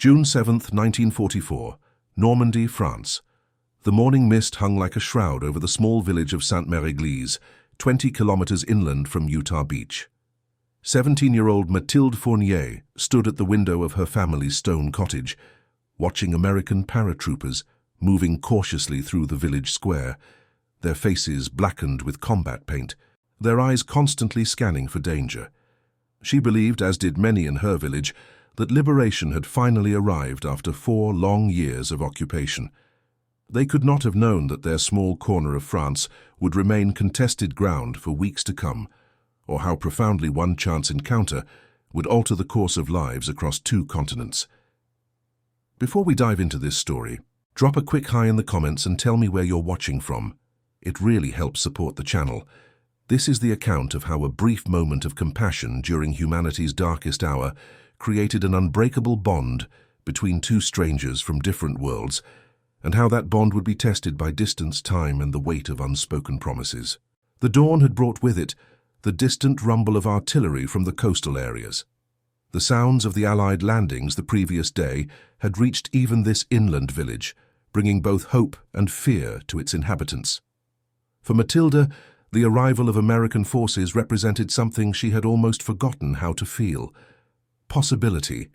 June 7, 1944, Normandy, France. The morning mist hung like a shroud over the small village of Sainte-Mère-Église, 20 kilometers inland from Utah Beach. 17-year-old Mathilde Fournier stood at the window of her family's stone cottage, watching American paratroopers moving cautiously through the village square, their faces blackened with combat paint, their eyes constantly scanning for danger. She believed, as did many in her village, that liberation had finally arrived after 4 long years of occupation. They could not have known that their small corner of France would remain contested ground for weeks to come, or how profoundly one chance encounter would alter the course of lives across 2 continents. Before we dive into this story, drop a quick hi in the comments and tell me where you're watching from. It really helps support the channel. This is the account of how a brief moment of compassion during humanity's darkest hour created an unbreakable bond between 2 strangers from different worlds, and how that bond would be tested by distance, time, and the weight of unspoken promises. The dawn had brought with it the distant rumble of artillery from the coastal areas. The sounds of the Allied landings the previous day had reached even this inland village, bringing both hope and fear to its inhabitants. For Mathilde, the arrival of American forces represented something she had almost forgotten how to feel: possibility.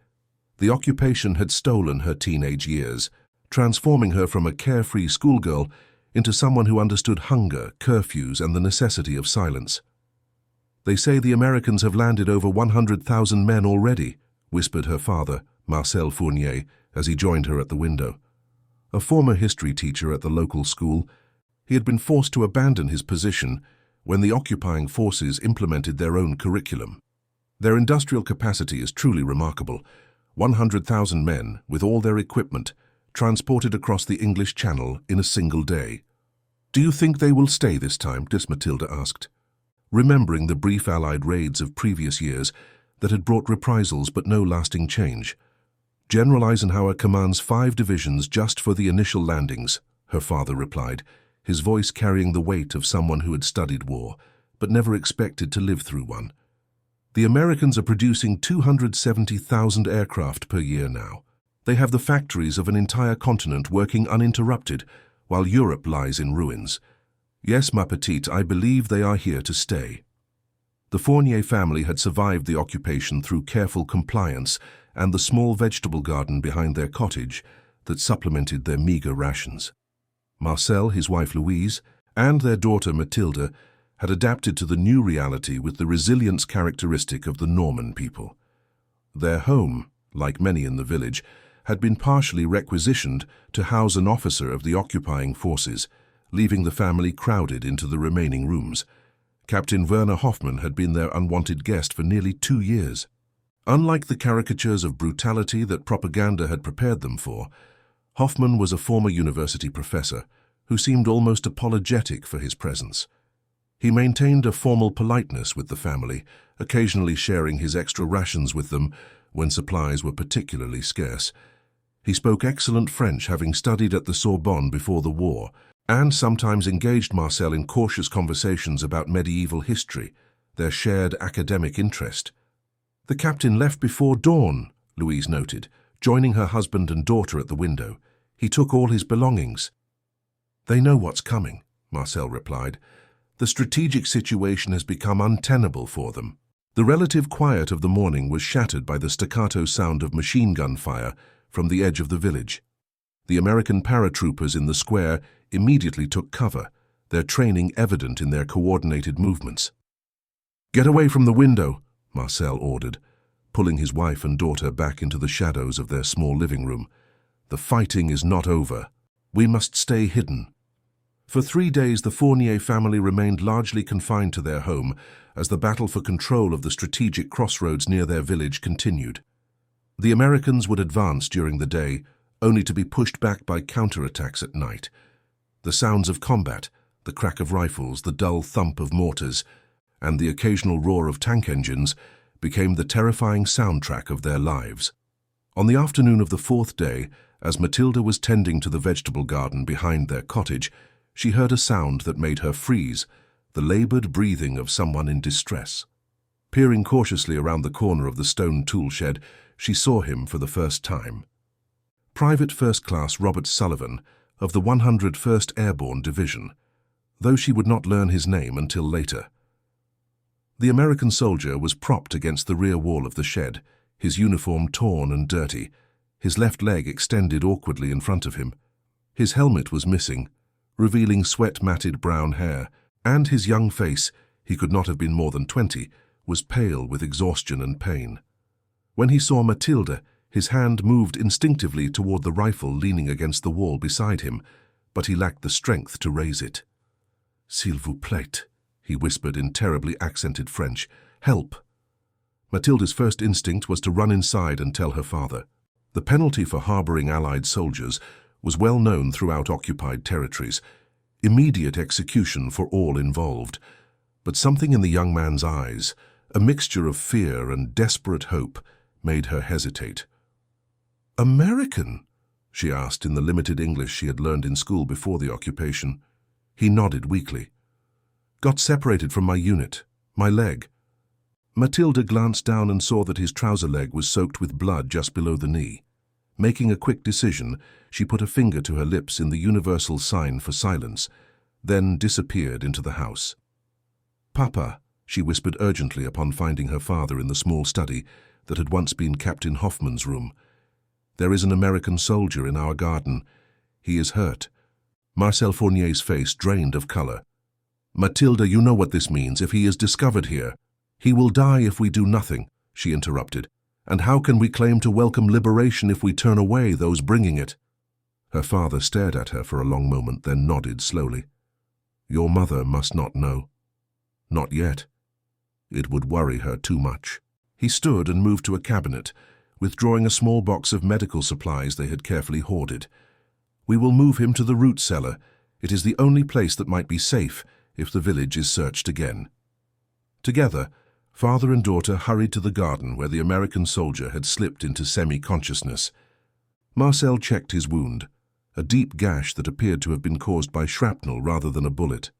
The occupation had stolen her teenage years, transforming her from a carefree schoolgirl into someone who understood hunger, curfews, and the necessity of silence. "They say the Americans have landed over 100,000 men already," whispered her father, Marcel Fournier, as he joined her at the window. A former history teacher at the local school, he had been forced to abandon his position when the occupying forces implemented their own curriculum. Their industrial capacity is truly remarkable. 100,000 men, with all their equipment, transported across the English Channel in a single day. "Do you think they will stay this time?" Mathilde asked, remembering the brief Allied raids of previous years that had brought reprisals but no lasting change. "General Eisenhower commands 5 divisions just for the initial landings," her father replied, his voice carrying the weight of someone who had studied war, but never expected to live through one. "The Americans are producing 270,000 aircraft per year now. They have the factories of an entire continent working uninterrupted, while Europe lies in ruins. Yes, ma petite, I believe they are here to stay." The Fournier family had survived the occupation through careful compliance and the small vegetable garden behind their cottage that supplemented their meager rations. Marcel, his wife Louise, and their daughter Mathilde had adapted to the new reality with the resilience characteristic of the Norman people. Their home, like many in the village, had been partially requisitioned to house an officer of the occupying forces, leaving the family crowded into the remaining rooms. Captain Werner Hoffmann had been their unwanted guest for nearly 2 years. Unlike the caricatures of brutality that propaganda had prepared them for, Hoffmann was a former university professor who seemed almost apologetic for his presence. He maintained a formal politeness with the family, occasionally sharing his extra rations with them when supplies were particularly scarce. He spoke excellent French, having studied at the Sorbonne before the war, and sometimes engaged Marcel in cautious conversations about medieval history, their shared academic interest. "The captain left before dawn," Louise noted, joining her husband and daughter at the window. "He took all his belongings." "They know what's coming," Marcel replied. "The strategic situation has become untenable for them." The relative quiet of the morning was shattered by the staccato sound of machine gun fire from the edge of the village. The American paratroopers in the square immediately took cover, their training evident in their coordinated movements. "Get away from the window," Marcel ordered, pulling his wife and daughter back into the shadows of their small living room. "The fighting is not over. We must stay hidden." For 3 days, the Fournier family remained largely confined to their home as the battle for control of the strategic crossroads near their village continued. The Americans would advance during the day, only to be pushed back by counterattacks at night. The sounds of combat, the crack of rifles, the dull thump of mortars, and the occasional roar of tank engines became the terrifying soundtrack of their lives. On the afternoon of the 4th day, as Mathilde was tending to the vegetable garden behind their cottage, she heard a sound that made her freeze, the labored breathing of someone in distress. Peering cautiously around the corner of the stone tool shed, she saw him for the first time. Private First Class Robert Sullivan of the 101st Airborne Division, though she would not learn his name until later. The American soldier was propped against the rear wall of the shed, his uniform torn and dirty, his left leg extended awkwardly in front of him. His helmet was missing, revealing sweat-matted brown hair, and his young face, he could not have been more than 20, was pale with exhaustion and pain. When he saw Matilda, his hand moved instinctively toward the rifle leaning against the wall beside him, but he lacked the strength to raise it. "S'il vous plaît," he whispered in terribly accented French. "Help!" Matilda's first instinct was to run inside and tell her father. The penalty for harboring Allied soldiers was well known throughout occupied territories: immediate execution for all involved. But something in the young man's eyes, a mixture of fear and desperate hope, made her hesitate. "American?" she asked in the limited English she had learned in school before the occupation. He nodded weakly. "Got separated from my unit. My leg." Matilda glanced down and saw that his trouser leg was soaked with blood just below the knee. Making a quick decision, she put a finger to her lips in the universal sign for silence, then disappeared into the house. "Papa," she whispered urgently upon finding her father in the small study that had once been Captain Hoffman's room. "There is an American soldier in our garden. He is hurt." Marcel Fournier's face drained of color. "Matilda, you know what this means if he is discovered here. He will die if we do nothing," she interrupted. "And how can we claim to welcome liberation if we turn away those bringing it?" Her father stared at her for a long moment, then nodded slowly. "Your mother must not know." "Not yet. It would worry her too much." He stood and moved to a cabinet, withdrawing a small box of medical supplies they had carefully hoarded. "We will move him to the root cellar. It is the only place that might be safe if the village is searched again." Together, father and daughter hurried to the garden where the American soldier had slipped into semi-consciousness. Marcel checked his wound, a deep gash that appeared to have been caused by shrapnel rather than a bullet.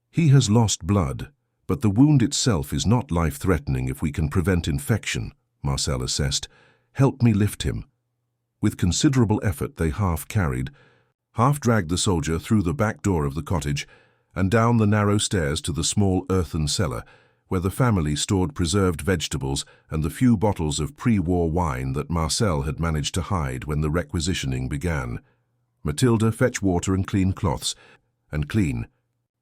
"He has lost blood, but the wound itself is not life-threatening if we can prevent infection," Marcel assessed. "Help me lift him." With considerable effort they half-carried, half-dragged the soldier through the back door of the cottage and down the narrow stairs to the small earthen cellar, where the family stored preserved vegetables and the few bottles of pre-war wine that Marcel had managed to hide when the requisitioning began. "Matilda, fetch water and clean cloths. And clean,"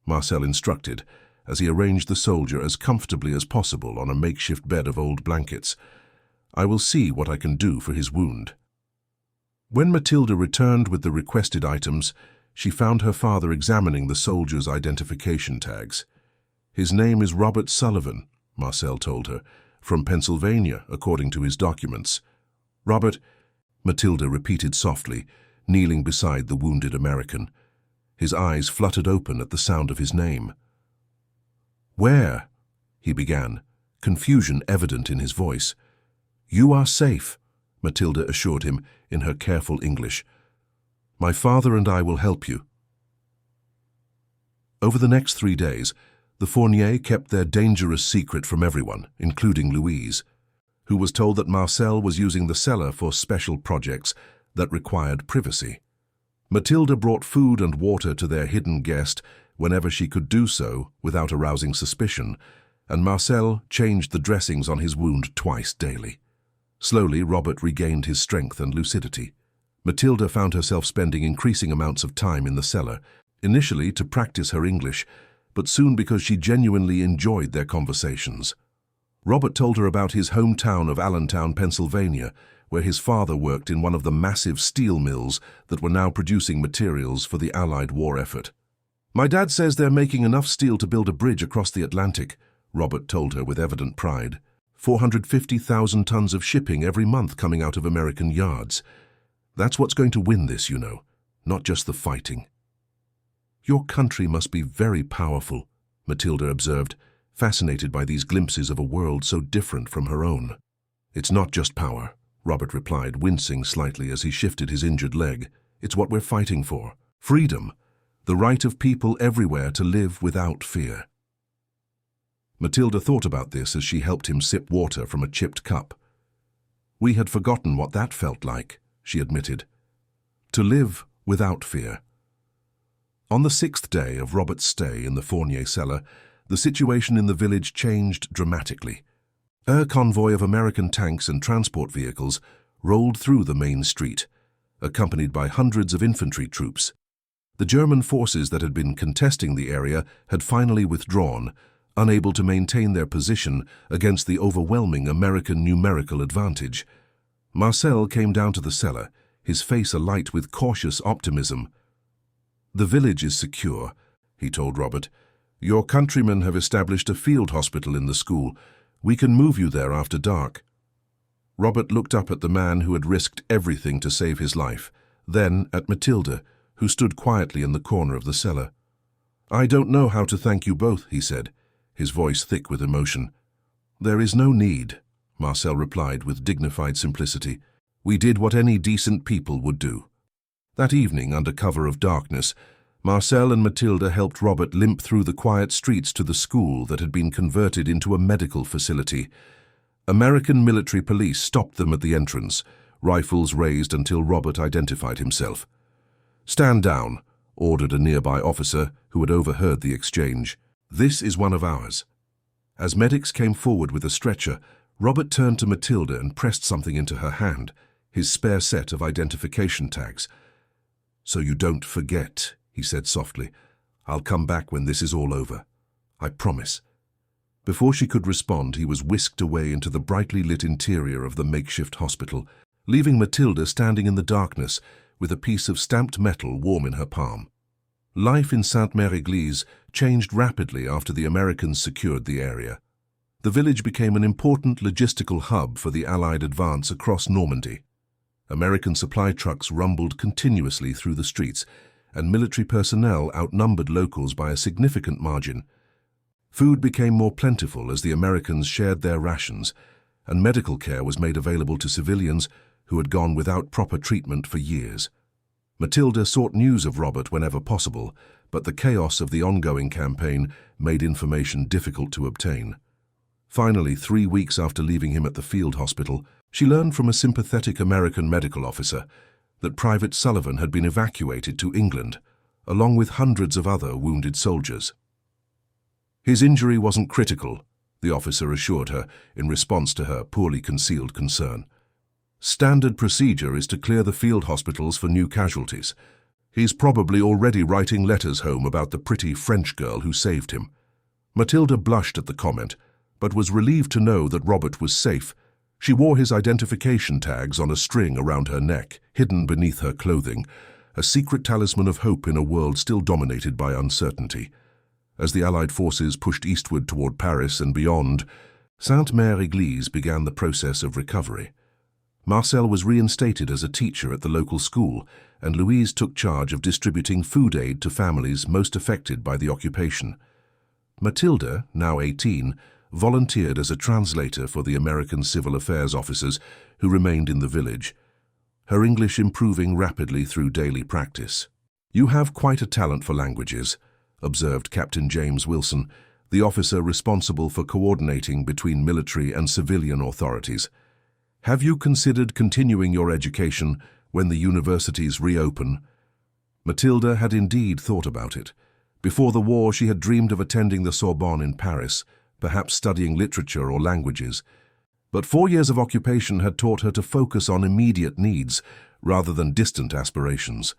Marcel instructed, as he arranged the soldier as comfortably as possible on a makeshift bed of old blankets. "I will see what I can do for his wound." When Matilda returned with the requested items, she found her father examining the soldier's identification tags. "His name is Robert Sullivan," Marcel told her, "from Pennsylvania, according to his documents." "Robert," Matilda repeated softly, kneeling beside the wounded American. His eyes fluttered open at the sound of his name. "Where?" he began, confusion evident in his voice. "You are safe," Matilda assured him in her careful English. "My father and I will help you." Over the next 3 days, the Fournier kept their dangerous secret from everyone, including Louise, who was told that Marcel was using the cellar for special projects that required privacy. Matilda brought food and water to their hidden guest whenever she could do so without arousing suspicion, and Marcel changed the dressings on his wound twice daily. Slowly, Robert regained his strength and lucidity. Matilda found herself spending increasing amounts of time in the cellar, initially to practice her English, but soon because she genuinely enjoyed their conversations. Robert told her about his hometown of Allentown, Pennsylvania, where his father worked in one of the massive steel mills that were now producing materials for the Allied war effort. "My dad says they're making enough steel to build a bridge across the Atlantic," Robert told her with evident pride. 450,000 tons of shipping every month coming out of American yards. That's what's going to win this, you know, not just the fighting. "Your country must be very powerful," Matilda observed, fascinated by these glimpses of a world so different from her own. "It's not just power," Robert replied, wincing slightly as he shifted his injured leg. "It's what we're fighting for. Freedom. The right of people everywhere to live without fear." Matilda thought about this as she helped him sip water from a chipped cup. "We had forgotten what that felt like," she admitted. To live without fear. On the 6th day of Robert's stay in the Fournier cellar, the situation in the village changed dramatically. A convoy of American tanks and transport vehicles rolled through the main street, accompanied by hundreds of infantry troops. The German forces that had been contesting the area had finally withdrawn, unable to maintain their position against the overwhelming American numerical advantage. Marcel came down to the cellar, his face alight with cautious optimism. "The village is secure," he told Robert. "Your countrymen have established a field hospital in the school. We can move you there after dark." Robert looked up at the man who had risked everything to save his life, then at Matilda, who stood quietly in the corner of the cellar. "I don't know how to thank you both," he said, his voice thick with emotion. "There is no need," Marcel replied with dignified simplicity. "We did what any decent people would do." That evening, under cover of darkness, Marcel and Matilda helped Robert limp through the quiet streets to the school that had been converted into a medical facility. American military police stopped them at the entrance, rifles raised until Robert identified himself. "Stand down," ordered a nearby officer who had overheard the exchange. "This is one of ours." As medics came forward with a stretcher, Robert turned to Matilda and pressed something into her hand, his spare set of identification tags. "So you don't forget," he said softly. "I'll come back when this is all over. I promise." Before she could respond, he was whisked away into the brightly lit interior of the makeshift hospital, leaving Matilda standing in the darkness with a piece of stamped metal warm in her palm. Life in Sainte-Mère-Église changed rapidly after the Americans secured the area. The village became an important logistical hub for the Allied advance across Normandy. American supply trucks rumbled continuously through the streets, and military personnel outnumbered locals by a significant margin. Food became more plentiful as the Americans shared their rations, and medical care was made available to civilians who had gone without proper treatment for years. Matilda sought news of Robert whenever possible, but the chaos of the ongoing campaign made information difficult to obtain. Finally, 3 weeks after leaving him at the field hospital, she learned from a sympathetic American medical officer that Private Sullivan had been evacuated to England, along with hundreds of other wounded soldiers. His injury wasn't critical, the officer assured her in response to her poorly concealed concern. Standard procedure is to clear the field hospitals for new casualties. He's probably already writing letters home about the pretty French girl who saved him. Matilda blushed at the comment, but was relieved to know that Robert was safe. She wore his identification tags on a string around her neck, hidden beneath her clothing, a secret talisman of hope in a world still dominated by uncertainty. As the Allied forces pushed eastward toward Paris and beyond, Sainte-Mère-Église began the process of recovery. Marcel was reinstated as a teacher at the local school, and Louise took charge of distributing food aid to families most affected by the occupation. Matilda, now 18, volunteered as a translator for the American civil affairs officers who remained in the village, her English improving rapidly through daily practice. "You have quite a talent for languages," observed Captain James Wilson, the officer responsible for coordinating between military and civilian authorities. "Have you considered continuing your education when the universities reopen?" Matilda had indeed thought about it. Before the war, she had dreamed of attending the Sorbonne in Paris, perhaps studying literature or languages. But 4 years of occupation had taught her to focus on immediate needs rather than distant aspirations.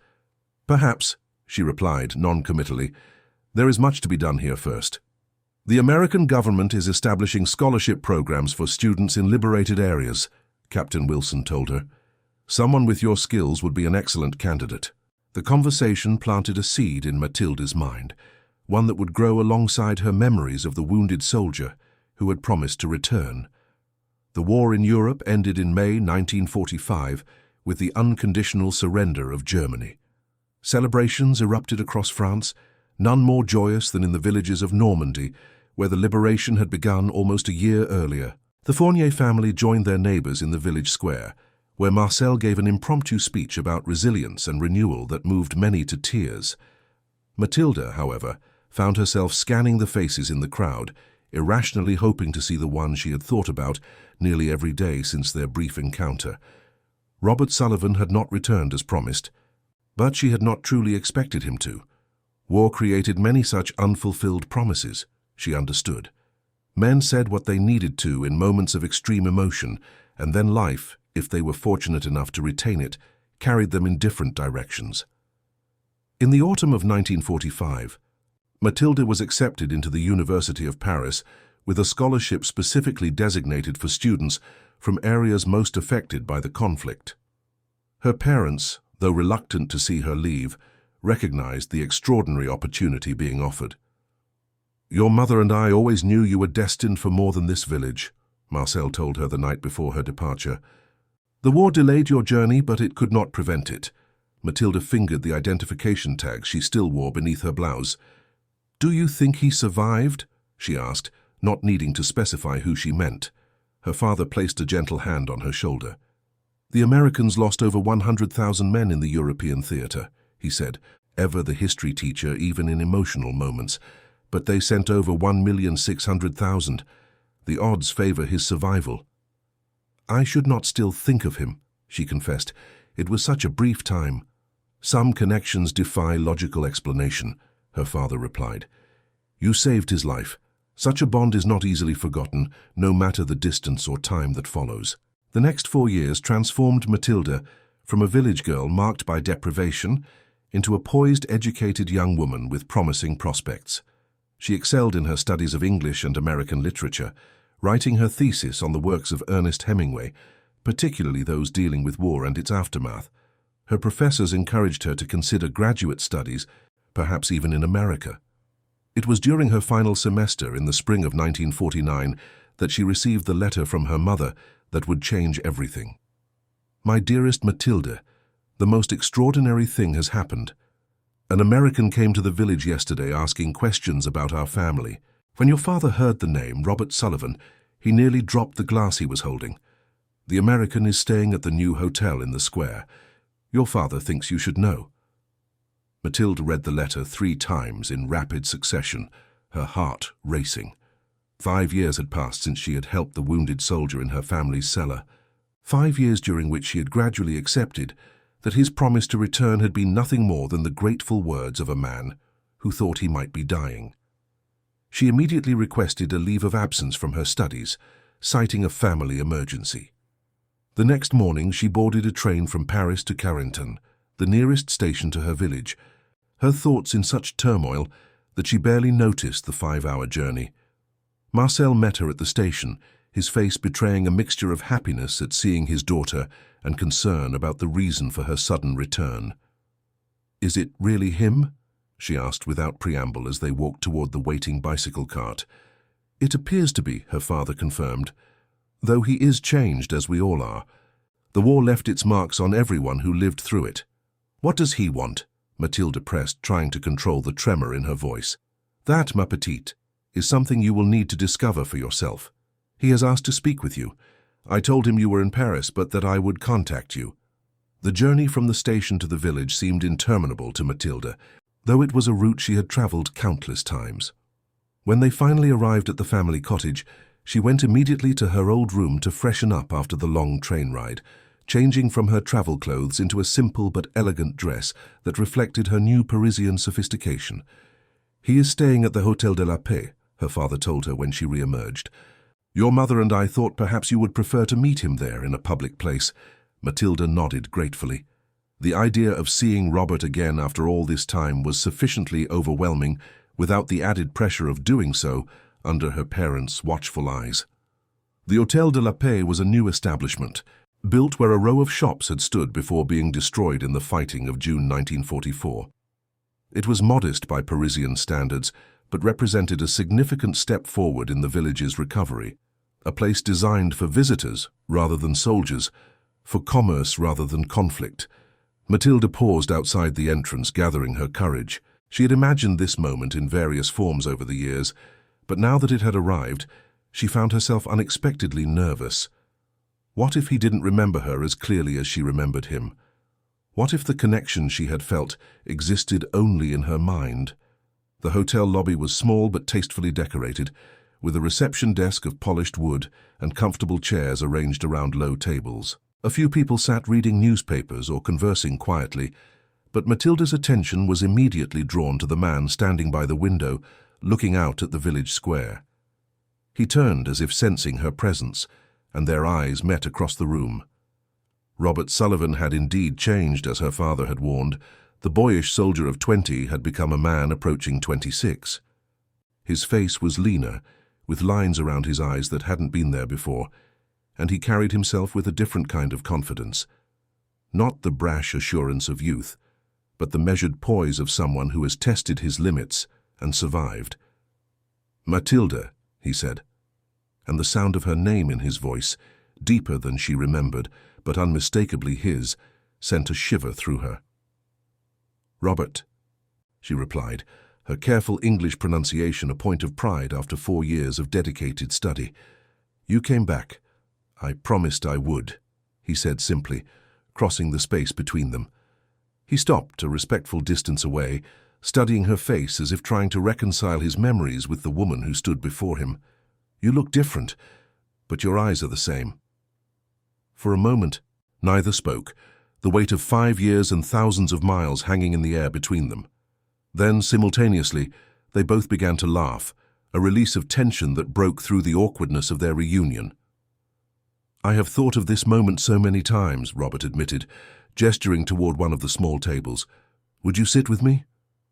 "Perhaps," she replied non-committally. "There is much to be done here first. The American government is establishing scholarship programs for students in liberated areas," Captain Wilson told her. "Someone with your skills would be an excellent candidate." The conversation planted a seed in Matilda's mind, one that would grow alongside her memories of the wounded soldier who had promised to return. The war in Europe ended in May 1945 with the unconditional surrender of Germany. Celebrations erupted across France, none more joyous than in the villages of Normandy, where the liberation had begun almost a year earlier. The Fournier family joined their neighbors in the village square, where Marcel gave an impromptu speech about resilience and renewal that moved many to tears. Matilda, however, found herself scanning the faces in the crowd, irrationally hoping to see the one she had thought about nearly every day since their brief encounter. Robert Sullivan had not returned as promised, But she had not truly expected him to. War created many such unfulfilled promises, she understood. Men said what they needed to in moments of extreme emotion, and then life, if they were fortunate enough to retain it, carried them in different directions. In the autumn of 1945, Mathilde was accepted into the University of Paris with a scholarship specifically designated for students from areas most affected by the conflict. Her parents, though reluctant to see her leave, recognized the extraordinary opportunity being offered. "Your mother and I always knew you were destined for more than this village," Marcel told her the night before her departure. "The war delayed your journey, but it could not prevent it." Mathilde fingered the identification tag she still wore beneath her blouse. "Do you think he survived?" she asked, not needing to specify who she meant. Her father placed a gentle hand on her shoulder. "The Americans lost over 100,000 men in the European theater," he said, ever the history teacher even in emotional moments. "But they sent over 1,600,000. The odds favor his survival." "I should not still think of him," she confessed. "It was such a brief time." "Some connections defy logical explanation," her father replied. "You saved his life. Such a bond is not easily forgotten, no matter the distance or time that follows." The next 4 years transformed Mathilde from a village girl marked by deprivation into a poised, educated young woman with promising prospects. She excelled in her studies of English and American literature, writing her thesis on the works of Ernest Hemingway, particularly those dealing with war and its aftermath. Her professors encouraged her to consider graduate studies, perhaps even in America. It was during her final semester in the spring of 1949 that she received the letter from her mother that would change everything. "My dearest Mathilde, the most extraordinary thing has happened. An American came to the village yesterday asking questions about our family. When your father heard the name, Robert Sullivan, he nearly dropped the glass he was holding. The American is staying at the new hotel in the square. Your father thinks you should know." Mathilde read the letter 3 times in rapid succession, her heart racing. 5 years had passed since she had helped the wounded soldier in her family's cellar. 5 years during which she had gradually accepted that his promise to return had been nothing more than the grateful words of a man who thought he might be dying. She immediately requested a leave of absence from her studies, citing a family emergency. The next morning she boarded a train from Paris to Carentan, the nearest station to her village, her thoughts in such turmoil that she barely noticed the 5-hour journey. Marcel met her at the station, his face betraying a mixture of happiness at seeing his daughter and concern about the reason for her sudden return. "Is it really him?" she asked without preamble as they walked toward the waiting bicycle cart. "It appears to be," her father confirmed, "though he is changed as we all are. The war left its marks on everyone who lived through it." "What does he want?" Mathilde pressed, trying to control the tremor in her voice. "That, ma petite, is something you will need to discover for yourself. He has asked to speak with you. I told him you were in Paris, but that I would contact you." The journey from the station to the village seemed interminable to Mathilde, though it was a route she had traveled countless times. When they finally arrived at the family cottage, she went immediately to her old room to freshen up after the long train ride, changing from her travel clothes into a simple but elegant dress that reflected her new Parisian sophistication. "He is staying at the Hôtel de la Paix," her father told her when she re-emerged. "Your mother and I thought perhaps you would prefer to meet him there in a public place." Mathilde nodded gratefully. The idea of seeing Robert again after all this time was sufficiently overwhelming without the added pressure of doing so under her parents' watchful eyes. The Hôtel de la Paix was a new establishment, built where a row of shops had stood before being destroyed in the fighting of June 1944. It was modest by Parisian standards, but represented a significant step forward in the village's recovery, a place designed for visitors rather than soldiers, for commerce rather than conflict. Mathilde paused outside the entrance, gathering her courage. She had imagined this moment in various forms over the years, but now that it had arrived, she found herself unexpectedly nervous. What if he didn't remember her as clearly as she remembered him? What if the connection she had felt existed only in her mind? The hotel lobby was small but tastefully decorated, with a reception desk of polished wood and comfortable chairs arranged around low tables. A few people sat reading newspapers or conversing quietly, But Matilda's attention was immediately drawn to the man standing by the window, looking out at the village square. He turned as if sensing her presence, and their eyes met across the room. Robert Sullivan had indeed changed, as her father had warned. The boyish soldier of 20 had become a man approaching 26. His face was leaner, with lines around his eyes that hadn't been there before, and he carried himself with a different kind of confidence. Not the brash assurance of youth, but the measured poise of someone who has tested his limits and survived. "Matilda," he said, and the sound of her name in his voice, deeper than she remembered, but unmistakably his, sent a shiver through her. "Robert," she replied, her careful English pronunciation a point of pride after 4 years of dedicated study. "You came back. I promised I would," he said simply, crossing the space between them. He stopped a respectful distance away, studying her face as if trying to reconcile his memories with the woman who stood before him. "You look different, but your eyes are the same." For a moment, neither spoke, the weight of 5 years and thousands of miles hanging in the air between them. Then, simultaneously, they both began to laugh, a release of tension that broke through the awkwardness of their reunion. "I have thought of this moment so many times," Robert admitted, gesturing toward one of the small tables. "Would you sit with me?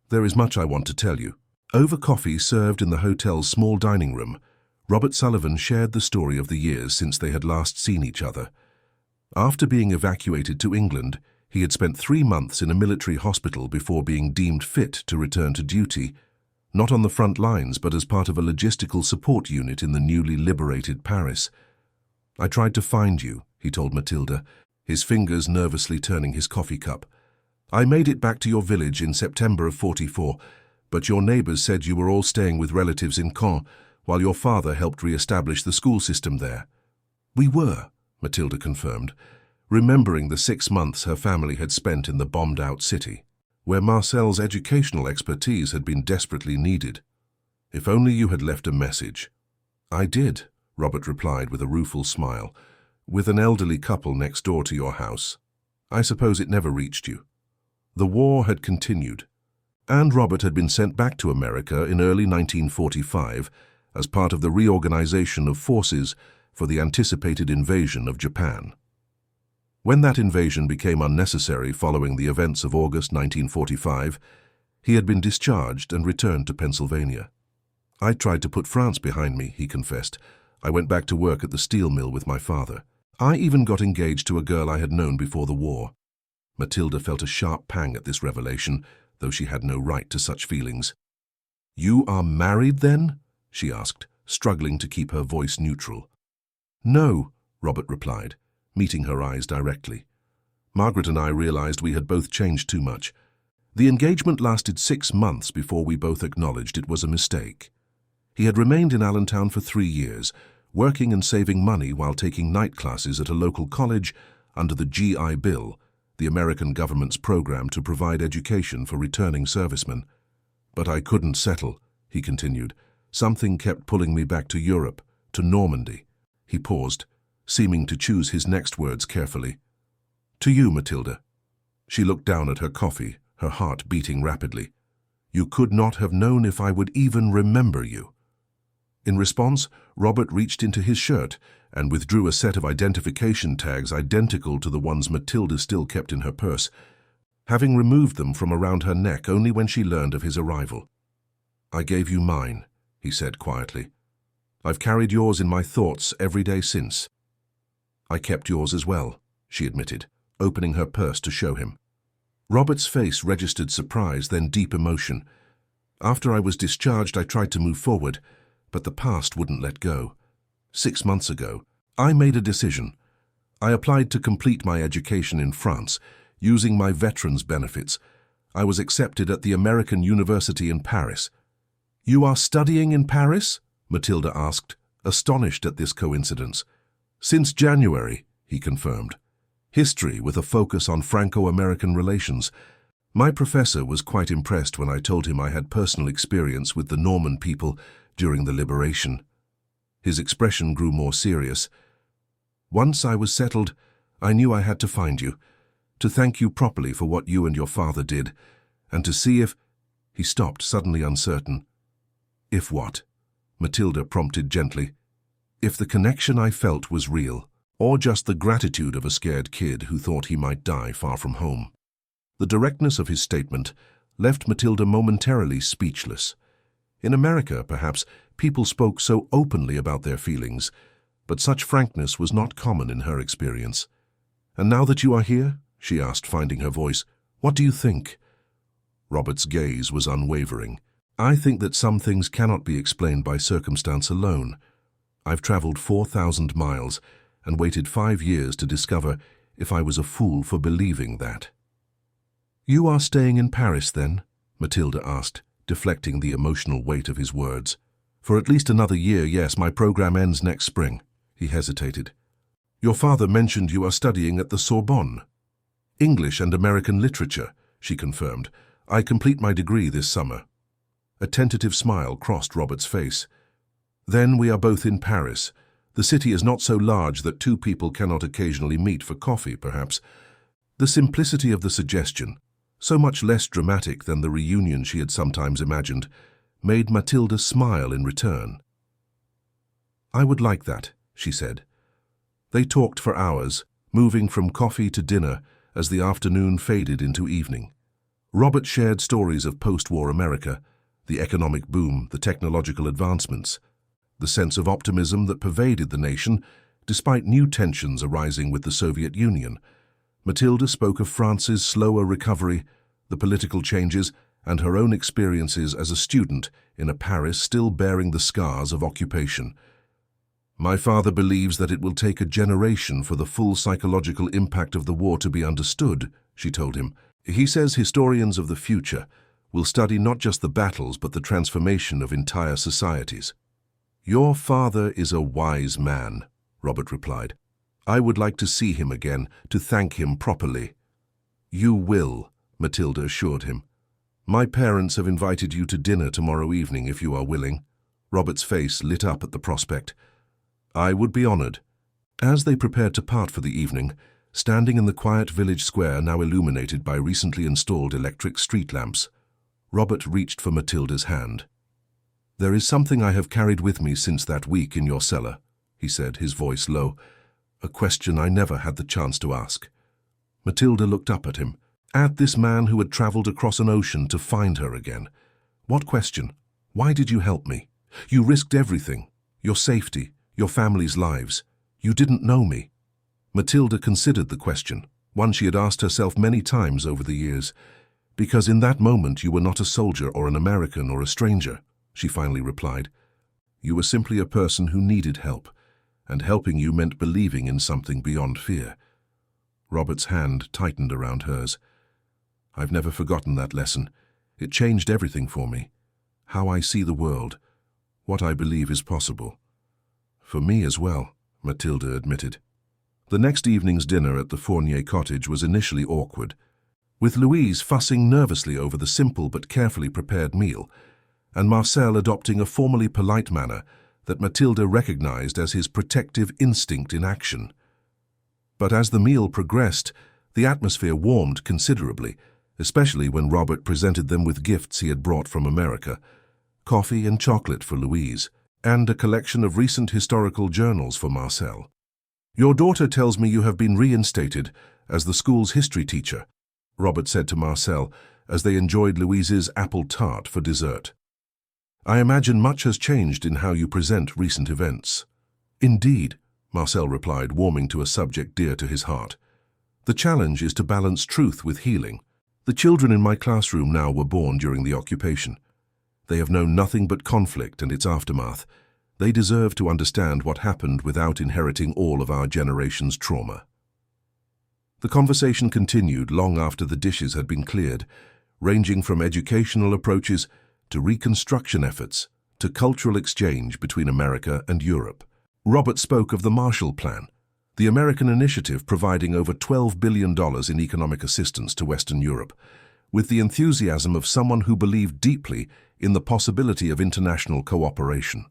There is much I want to tell you." Over coffee served in the hotel's small dining room, Robert Sullivan shared the story of the years since they had last seen each other. After being evacuated to England, he had spent 3 months in a military hospital before being deemed fit to return to duty, not on the front lines but as part of a logistical support unit in the newly liberated Paris. "I tried to find you," he told Matilda, his fingers nervously turning his coffee cup. "I made it back to your village in September of 44, but your neighbors said you were all staying with relatives in Caen, while your father helped re-establish the school system there." "We were," Matilda confirmed, remembering the 6 months her family had spent in the bombed-out city, where Marcel's educational expertise had been desperately needed. "If only you had left a message." "I did," Robert replied with a rueful smile, "with an elderly couple next door to your house. I suppose it never reached you." The war had continued, and Robert had been sent back to America in early 1945 as part of the reorganization of forces for the anticipated invasion of Japan. When that invasion became unnecessary following the events of August 1945, he had been discharged and returned to Pennsylvania. "I tried to put France behind me," he confessed. "I went back to work at the steel mill with my father. I even got engaged to a girl I had known before the war." Matilda felt a sharp pang at this revelation, though she had no right to such feelings. "You are married, then?" she asked, struggling to keep her voice neutral. "No," Robert replied, meeting her eyes directly. "Margaret and I realized we had both changed too much. The engagement lasted 6 months before we both acknowledged it was a mistake." He had remained in Allentown for 3 years, working and saving money while taking night classes at a local college under the GI Bill, the American government's program to provide education for returning servicemen. "But I couldn't settle," he continued. "Something kept pulling me back to Europe, to Normandy." He paused, seeming to choose his next words carefully. "To you, Matilda." She looked down at her coffee, her heart beating rapidly. "You could not have known if I would even remember you." In response, Robert reached into his shirt and withdrew a set of identification tags identical to the ones Matilda still kept in her purse, having removed them from around her neck only when she learned of his arrival. "I gave you mine," he said quietly. "I've carried yours in my thoughts every day since." "I kept yours as well," she admitted, opening her purse to show him. Robert's face registered surprise, then deep emotion. "After I was discharged, I tried to move forward, but the past wouldn't let go. 6 months ago, I made a decision. I applied to complete my education in France, using my veterans' benefits. I was accepted at the American University in Paris." "You are studying in Paris?" Matilda asked, astonished at this coincidence. "Since January," he confirmed. "History with a focus on Franco-American relations. My professor was quite impressed when I told him I had personal experience with the Norman people during the liberation." His expression grew more serious. "Once I was settled, I knew I had to find you. To thank you properly for what you and your father did, and to see if—" He stopped, suddenly uncertain. "If what?" Matilda prompted gently. "If the connection I felt was real, or just the gratitude of a scared kid who thought he might die far from home." The directness of his statement left Matilda momentarily speechless. In America, perhaps, people spoke so openly about their feelings, but such frankness was not common in her experience. "And now that you are here," she asked, finding her voice, "what do you think?" Robert's gaze was unwavering. "I think that some things cannot be explained by circumstance alone. I've traveled 4,000 miles and waited 5 years to discover if I was a fool for believing that." "You are staying in Paris, then?" Matilda asked, deflecting the emotional weight of his words. "For at least another year, yes. My program ends next spring." He hesitated. "Your father mentioned you are studying at the Sorbonne." "English and American literature," she confirmed. "I complete my degree this summer." A tentative smile crossed Robert's face. "Then we are both in Paris. The city is not so large that two people cannot occasionally meet for coffee, perhaps." The simplicity of the suggestion, so much less dramatic than the reunion she had sometimes imagined, made Matilda smile in return. "I would like that," she said. They talked for hours, moving from coffee to dinner as the afternoon faded into evening. Robert shared stories of post-war America, the economic boom, the technological advancements, the sense of optimism that pervaded the nation despite new tensions arising with the Soviet Union. Matilda spoke of France's slower recovery, the political changes, and her own experiences as a student in a Paris still bearing the scars of occupation. "My father believes that it will take a generation for the full psychological impact of the war to be understood," she told him. "He says historians of the future will study not just the battles but the transformation of entire societies." "Your father is a wise man," Robert replied. "I would like to see him again, to thank him properly." "You will," Matilda assured him. "My parents have invited you to dinner tomorrow evening if you are willing." Robert's face lit up at the prospect. "I would be honored." As they prepared to part for the evening, standing in the quiet village square now illuminated by recently installed electric street lamps, Robert reached for Matilda's hand. "There is something I have carried with me since that week in your cellar," he said, his voice low. "A question I never had the chance to ask." Matilda looked up at him, at this man who had traveled across an ocean to find her again. "What question? Why did you help me? You risked everything, your safety, your family's lives. You didn't know me." Matilda considered the question, one she had asked herself many times over the years. "Because in that moment you were not a soldier or an American or a stranger," she finally replied. "You were simply a person who needed help, and helping you meant believing in something beyond fear." Robert's hand tightened around hers. "I've never forgotten that lesson. It changed everything for me. How I see the world, what I believe is possible." "For me as well," Matilda admitted. The next evening's dinner at the Fournier cottage was initially awkward, with Louise fussing nervously over the simple but carefully prepared meal, and Marcel adopting a formally polite manner that Matilda recognized as his protective instinct in action. But as the meal progressed, the atmosphere warmed considerably, especially when Robert presented them with gifts he had brought from America, coffee and chocolate for Louise, and a collection of recent historical journals for Marcel. "Your daughter tells me you have been reinstated as the school's history teacher," Robert said to Marcel as they enjoyed Louise's apple tart for dessert. "I imagine much has changed in how you present recent events." "Indeed," Marcel replied, warming to a subject dear to his heart. "The challenge is to balance truth with healing. The children in my classroom now were born during the occupation. They have known nothing but conflict and its aftermath. They deserve to understand what happened without inheriting all of our generation's trauma." The conversation continued long after the dishes had been cleared, ranging from educational approaches to reconstruction efforts to cultural exchange between America and Europe. Robert spoke of the Marshall Plan, the American initiative providing over $12 billion in economic assistance to Western Europe, with the enthusiasm of someone who believed deeply in the possibility of international cooperation.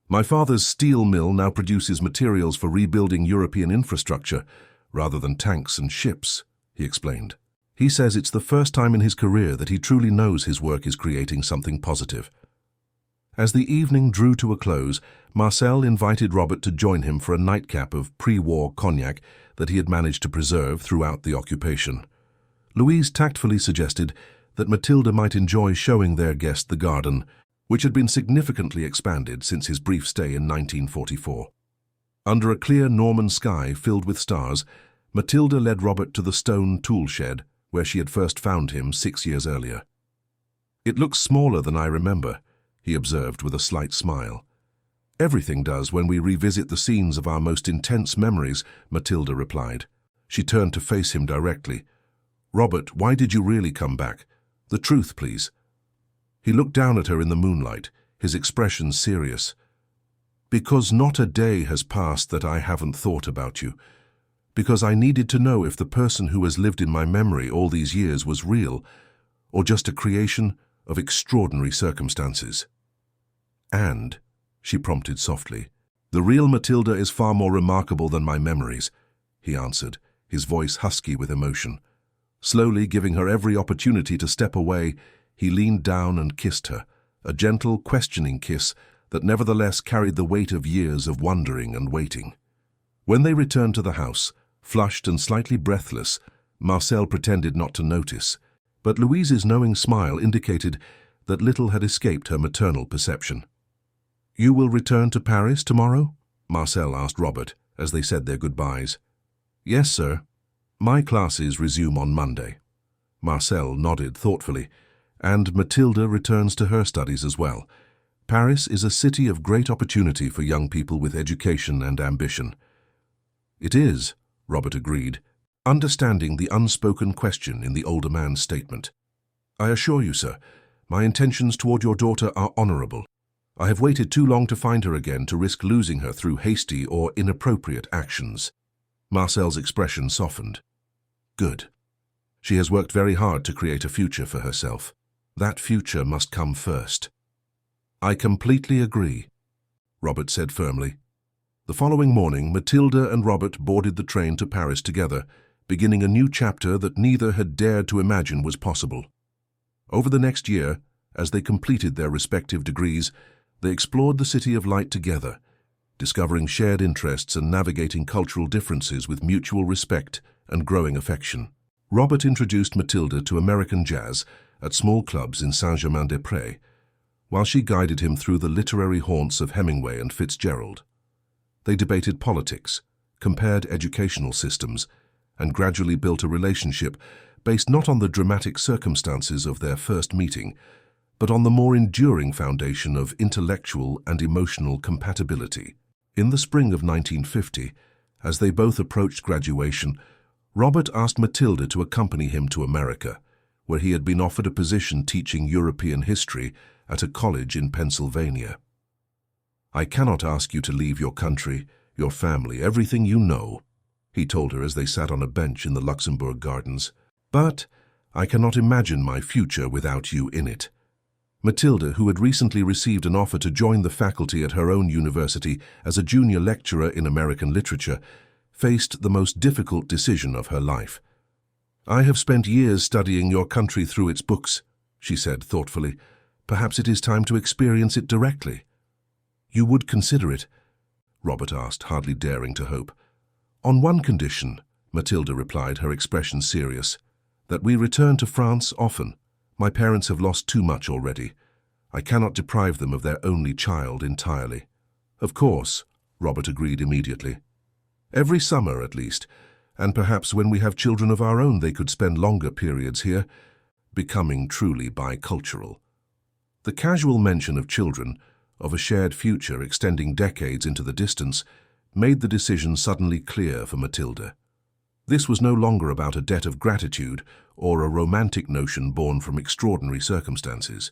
"My father's steel mill now produces materials for rebuilding European infrastructure rather than tanks and ships," he explained. He says it's the first time in his career that he truly knows his work is creating something positive. As the evening drew to a close, Marcel invited Robert to join him for a nightcap of pre-war cognac that he had managed to preserve throughout the occupation. Louise tactfully suggested that Matilda might enjoy showing their guest the garden, which had been significantly expanded since his brief stay in 1944. Under a clear Norman sky filled with stars, Matilda led Robert to the stone tool shed where she had first found him 6 years earlier. "It looks smaller than I remember," he observed with a slight smile. "Everything does when we revisit the scenes of our most intense memories," Matilda replied. She turned to face him directly. "Robert, why did you really come back? The truth, please." He looked down at her in the moonlight, his expression serious. "Because not a day has passed that I haven't thought about you. Because I needed to know if the person who has lived in my memory all these years was real, or just a creation of extraordinary circumstances." "And," she prompted softly, "the real Matilda is far more remarkable than my memories," he answered, his voice husky with emotion. Slowly giving her every opportunity to step away, he leaned down and kissed her, a gentle, questioning kiss that nevertheless carried the weight of years of wondering and waiting. When they returned to the house, flushed and slightly breathless, Marcel pretended not to notice, but Louise's knowing smile indicated that little had escaped her maternal perception. "You will return to Paris tomorrow?" Marcel asked Robert as they said their goodbyes. "Yes, sir. My classes resume on Monday." Marcel nodded thoughtfully, "And Matilda returns to her studies as well. Paris is a city of great opportunity for young people with education and ambition." "It is," Robert agreed, understanding the unspoken question in the older man's statement. "I assure you, sir, my intentions toward your daughter are honorable. I have waited too long to find her again to risk losing her through hasty or inappropriate actions." Marcel's expression softened. "Good. She has worked very hard to create a future for herself. That future must come first." "I completely agree," Robert said firmly. The following morning, Matilda and Robert boarded the train to Paris together, beginning a new chapter that neither had dared to imagine was possible. Over the next year, as they completed their respective degrees, they explored the City of Light together, discovering shared interests and navigating cultural differences with mutual respect and growing affection. Robert introduced Matilda to American jazz at small clubs in Saint-Germain-des-Prés, while she guided him through the literary haunts of Hemingway and Fitzgerald. They debated politics, compared educational systems, and gradually built a relationship based not on the dramatic circumstances of their first meeting, but on the more enduring foundation of intellectual and emotional compatibility. In the spring of 1950, as they both approached graduation, Robert asked Matilda to accompany him to America, where he had been offered a position teaching European history at a college in Pennsylvania. "I cannot ask you to leave your country, your family, everything you know," he told her as they sat on a bench in the Luxembourg Gardens. "But I cannot imagine my future without you in it." Matilda, who had recently received an offer to join the faculty at her own university as a junior lecturer in American literature, faced the most difficult decision of her life. "I have spent years studying your country through its books," she said thoughtfully. "Perhaps it is time to experience it directly." "You would consider it?" Robert asked, hardly daring to hope. "On one condition," Matilda replied, her expression serious, "that we return to France often. My parents have lost too much already. I cannot deprive them of their only child entirely." "Of course," Robert agreed immediately. "Every summer, at least, and perhaps when we have children of our own they could spend longer periods here, becoming truly bicultural." The casual mention of children, of a shared future extending decades into the distance, made the decision suddenly clear for Matilda. This was no longer about a debt of gratitude or a romantic notion born from extraordinary circumstances.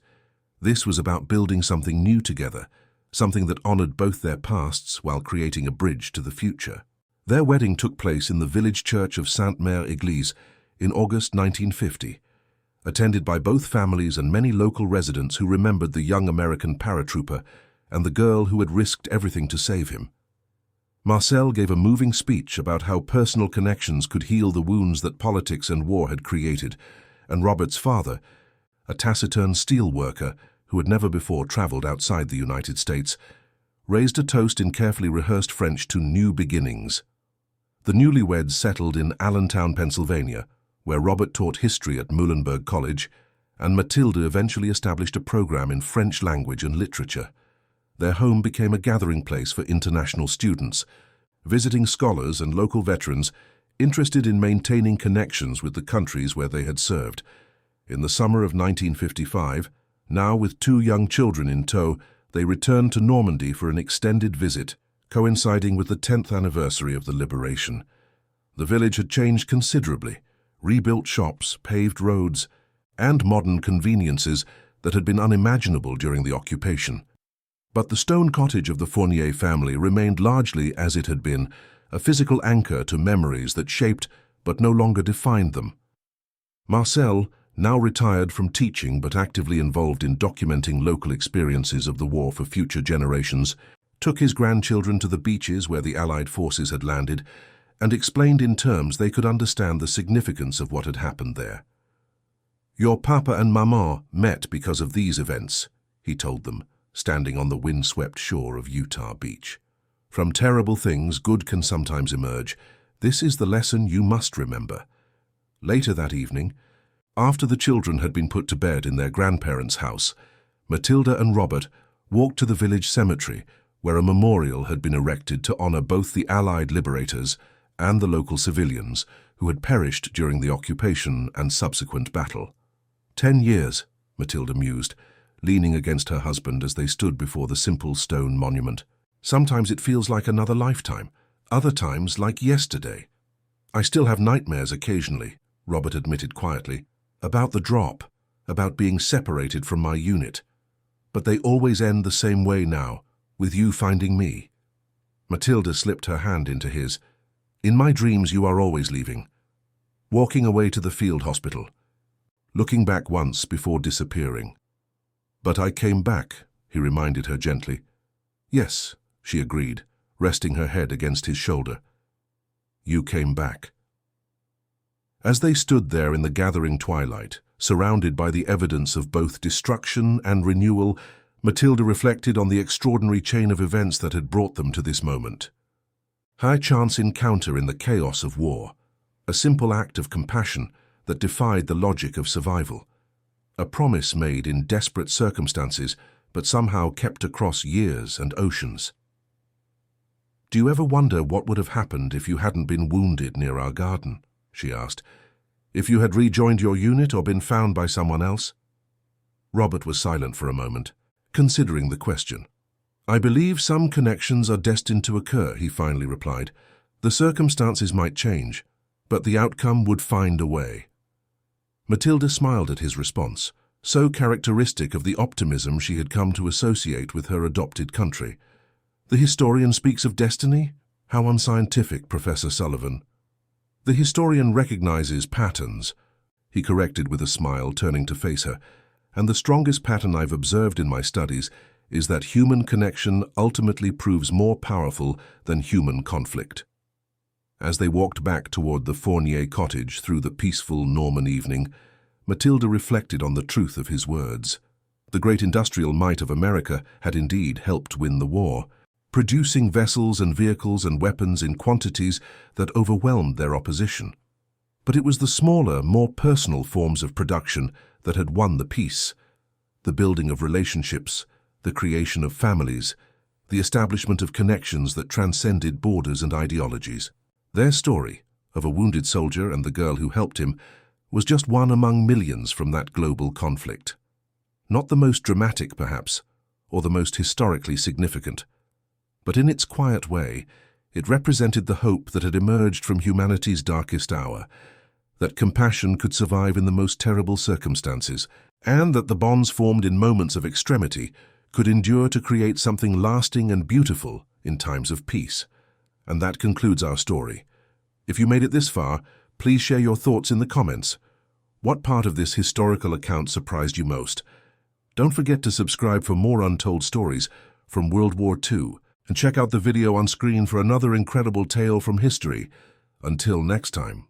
This was about building something new together, something that honored both their pasts while creating a bridge to the future. Their wedding took place in the village church of Sainte-Mère-Église in August 1950, attended by both families and many local residents who remembered the young American paratrooper and the girl who had risked everything to save him. Marcel gave a moving speech about how personal connections could heal the wounds that politics and war had created, and Robert's father, a taciturn steel worker who had never before traveled outside the United States, raised a toast in carefully rehearsed French to new beginnings. The newlyweds settled in Allentown, Pennsylvania, where Robert taught history at Muhlenberg College, and Mathilde eventually established a program in French language and literature. Their home became a gathering place for international students, visiting scholars and local veterans interested in maintaining connections with the countries where they had served. In the summer of 1955, now with 2 young children in tow, they returned to Normandy for an extended visit, coinciding with the 10th anniversary of the liberation. The village had changed considerably, rebuilt shops, paved roads, and modern conveniences that had been unimaginable during the occupation. But the stone cottage of the Fournier family remained largely as it had been, a physical anchor to memories that shaped but no longer defined them. Marcel, now retired from teaching but actively involved in documenting local experiences of the war for future generations, took his grandchildren to the beaches where the Allied forces had landed and explained in terms they could understand the significance of what had happened there. "Your papa and maman met because of these events," he told them, standing on the windswept shore of Utah Beach. "From terrible things, good can sometimes emerge. This is the lesson you must remember." Later that evening, after the children had been put to bed in their grandparents' house, Mathilde and Robert walked to the village cemetery, where a memorial had been erected to honor both the Allied liberators and the local civilians who had perished during the occupation and subsequent battle. 10 years, Mathilde mused, leaning against her husband as they stood before the simple stone monument. "Sometimes it feels like another lifetime, other times like yesterday. I still have nightmares occasionally," Robert admitted quietly, "about the drop, about being separated from my unit. But they always end the same way now, with you finding me." Mathilde slipped her hand into his. "In my dreams you are always leaving, walking away to the field hospital, looking back once before disappearing." "But I came back," he reminded her gently. "Yes," she agreed, resting her head against his shoulder. "You came back." As they stood there in the gathering twilight, surrounded by the evidence of both destruction and renewal, Mathilde reflected on the extraordinary chain of events that had brought them to this moment. High chance encounter in the chaos of war, a simple act of compassion that defied the logic of survival, a promise made in desperate circumstances but somehow kept across years and oceans. "Do you ever wonder what would have happened if you hadn't been wounded near our garden?" she asked. "If you had rejoined your unit or been found by someone else?" Robert was silent for a moment, considering the question. "I believe some connections are destined to occur," he finally replied. "The circumstances might change, but the outcome would find a way." Mathilde smiled at his response, so characteristic of the optimism she had come to associate with her adopted country. "The historian speaks of destiny? How unscientific, Professor Sullivan." "The historian recognizes patterns," he corrected with a smile, turning to face her, "and the strongest pattern I've observed in my studies is that human connection ultimately proves more powerful than human conflict." As they walked back toward the Fournier cottage through the peaceful Norman evening, Mathilde reflected on the truth of his words. The great industrial might of America had indeed helped win the war, producing vessels and vehicles and weapons in quantities that overwhelmed their opposition. But it was the smaller, more personal forms of production that had won the peace: the building of relationships, the creation of families, the establishment of connections that transcended borders and ideologies. Their story, of a wounded soldier and the girl who helped him, was just one among millions from that global conflict. Not the most dramatic, perhaps, or the most historically significant, but in its quiet way, it represented the hope that had emerged from humanity's darkest hour, that compassion could survive in the most terrible circumstances, and that the bonds formed in moments of extremity could endure to create something lasting and beautiful in times of peace. And that concludes our story. If you made it this far, please share your thoughts in the comments. What part of this historical account surprised you most? Don't forget to subscribe for more untold stories from World War II And check out the video on screen for another incredible tale from history. Until next time.